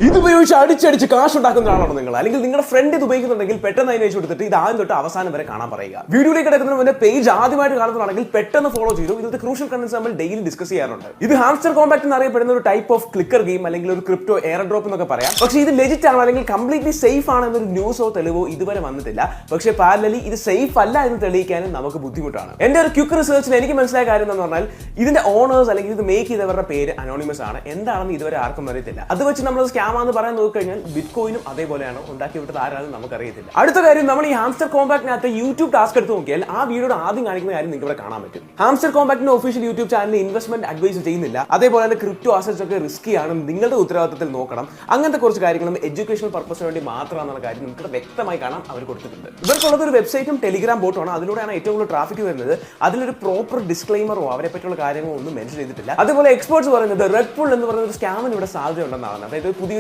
ഇത് ഉപയോഗിച്ച് അടിച്ചടിച്ച് കാശ് ഉണ്ടാക്കുന്ന ഒരാളാണ് നിങ്ങൾ, അല്ലെങ്കിൽ നിങ്ങളുടെ ഫ്രണ്ട് ഇത് ഉപയോഗിക്കുന്നുണ്ടെങ്കിൽ പെട്ടെന്ന് അതിന് വെച്ച് കൊടുത്തിട്ട് ഇത് ആദ്യം തൊട്ട് അവസാനം വരെ കാണാൻ പറയുക. വീഡിയോയിലേക്ക് കിടക്കുന്നതിന് മുന്നേ പേജ് ആദ്യമായിട്ട് കാണുന്നതാണെങ്കിൽ പെട്ടെന്ന് ഫോളോ ചെയ്തു. ഇതിന്റെ ക്രൂഷ്യൽ കണ്ടന്റ്സ് നമ്മൾ ഡെയിലി ഡിസ്കസ് ചെയ്യാറുണ്ട്. ഇത് ഹാംസ്റ്റർ കോമ്പാക്ട് എന്ന് അറിയപ്പെടുന്ന ഒരു ടൈപ്പ് ഓഫ് ക്ലിക്കർ ഗെയിം അല്ലെങ്കിൽ ഒരു ക്രിപ്റ്റോ എയർ ഡ്രോപ്പ് എന്നൊക്കെ പറയാം. പക്ഷേ ഇത് ലെജിറ്റ് ആണ് അല്ലെങ്കിൽ കംപ്ലീറ്റ്ലി സേഫ് ആണ് എന്നൊരു ന്യൂസോ തെളിവോ ഇതുവരെ വന്നിട്ടില്ല. പക്ഷേ പാരലലി ഇത് സേഫ് അല്ല എന്ന് തെളിയിക്കാനും നമുക്ക് ബുദ്ധിമുട്ടാണ്. എന്റെ ഒരു ക്വിക്ക് റിസർച്ചിൽ എനിക്ക് മനസ്സിലായ കാര്യം എന്ന് പറഞ്ഞാൽ ഇതിന്റെ ഓണേഴ്സ് അല്ലെങ്കിൽ ഇത് മേക്ക് ചെയ്തവരുടെ പേര് അനോണിമസ് ആണ്. എന്താണെന്ന് ഇതുവരെ ആർക്കും അറിയത്തില്ല. അത് വെച്ച് നമ്മൾ സ്കാം ആണെന്ന് പറയാൻ നോക്കിക്കഴിഞ്ഞാൽ ബിറ്റ് കോയിനും അതേപോലെയാണ് ഉണ്ടാക്കി വിട്ടത് ആരാണെന്ന് നമുക്കറിയത്തില്ല. അടുത്ത കാര്യം, നമ്മൾ ഈ ഹാംസ്റ്റർ കോമ്പാക്ടിനകത്ത് യൂട്യൂബ് ടാസ്ക് എടുത്ത് നോക്കിയാൽ ആ വീഡിയോയുടെ ആദ്യം കാണിക്കുന്ന കാര്യം നിങ്ങൾക്ക് ഇവിടെ കാണാൻ പറ്റും. ഹാംസ്റ്റർ കോമ്പാക്ടിന്റെ ഒഫീഷ്യൽ യൂട്യൂബ് ചാനലിൽ ഇൻവെസ്റ്റ്മെന്റ് അഡ്വൈസ് ചെയ്യുന്നില്ല. അതേപോലെ തന്നെ ക്രിപ്റ്റോ അസറ്റ്സ് ഒക്കെ റിസ്കി ആണ്, നിങ്ങളുടെ ഉത്തരവാദിത്തത്തിൽ നോക്കണം. അങ്ങനത്തെ കുറച്ച് കാര്യങ്ങളും എഡ്യൂക്കേഷണൽ പർപ്പസിന് വേണ്ടി മാത്രമാണെന്നുള്ള കാര്യം നിങ്ങൾക്ക് വ്യക്തമായി കാണാൻ അവർ കൊടുത്തിട്ടുണ്ട്. ഇവർക്കുള്ളത് ഒരു വെബ്സൈറ്റും ടെലിഗ്രാം ബോട്ടുമാണ്. അതിലൂടെയാണ് ഏറ്റവും കൂടുതൽ ട്രാഫിക് വരുന്നത്. അതിലൊരു പ്രോപ്പർ ഡിസ്ക്ലെയിമറോ അവരെ പറ്റിയുള്ള കാര്യങ്ങളോ ഒന്നും മെൻഷൻ ചെയ്തിട്ടില്ല. അതുപോലെ എക്സ്പേർട്സ് പറയുന്നത് റെഡ് പുൾ എന്ന് പറയുന്ന ഒരു സ്കാമിന് ഇവിടെ സാധ്യത ഉണ്ടെന്നാണ്. അതായത് പുതിയ